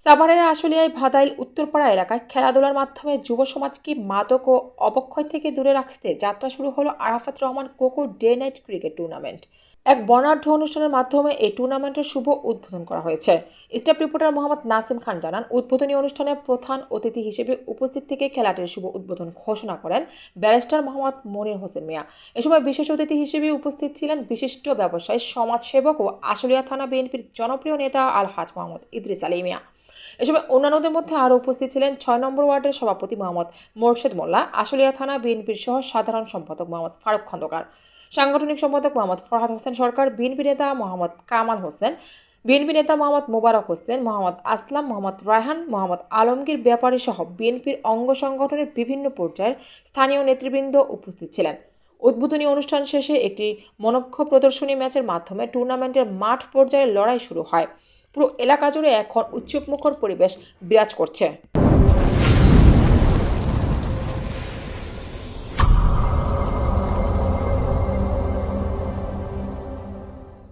সাভারের আশুলিয়ায় ভাদাইল উত্তরপাড়া এলাকায় খেলাধুলার মাধ্যমে যুব সমাজকে মাদক ও অবক্ষয় থেকে দূরে রাখতে যাত্রা শুরু হলো Arafat Rahman cocoa day night cricket tournament. এক বর্ণাঢ্য অনুষ্ঠানের মাধ্যমে এই টুর্নামেন্টের শুভ উদ্বোধন করা হয়েছে। স্টাফ রিপোর্টার মোহাম্মদ নাসিম খান জানান, উদ্বোধনী অনুষ্ঠানে প্রধান অতিথি হিসেবে উপস্থিত থেকে খেলাটির শুভ উদ্বোধন ঘোষণা করেন ব্যারিস্টার মোহাম্মদ মনির হোসেন মিয়া। এ সময় বিশেষ অতিথি হিসেবে উপস্থিত ছিলেন বিশিষ্ট ব্যবসায়ী, সমাজসেবক ও আশুলিয়া থানা বিএনপির জনপ্রিয় নেতা আলহাজ মোহাম্মদ ইদ্রিস আলী মিয়া। এ সময় অন্যান্যদের মধ্যে আরও উপস্থিত ছিলেন ৬ নম্বর ওয়ার্ডের সভাপতি মোহাম্মদ মোর্শেদ মোল্লা, আশুলিয়া থানা বিএনপির সহ সাধারণ সম্পাদক মোহাম্মদ ফারুক খন্দকার, সাংগঠনিক সম্পাদক মোহাম্মদ ফরহাদ হোসেন সরকার, বিএনপি নেতা মোহাম্মদ কামাল হোসেন, বিএনপি নেতা মোহাম্মদ মোবারক হোসেন, মোহাম্মদ আসলাম, মোহাম্মদ রায়হান, মোহাম্মদ আলমগীর ব্যাপারী সহ বিএনপির অঙ্গ সংগঠনের বিভিন্ন পর্যায়ের স্থানীয় নেতৃবৃন্দ উপস্থিত ছিলেন। উদ্বোধনী অনুষ্ঠান শেষে একটি মনোজ্ঞ প্রদর্শনী ম্যাচের মাধ্যমে টুর্নামেন্টের মাঠ পর্যায়ে লড়াই শুরু হয়। পুরো এলাকা জুড়ে এখন উৎসবমুখর পরিবেশ বিরাজ করছে।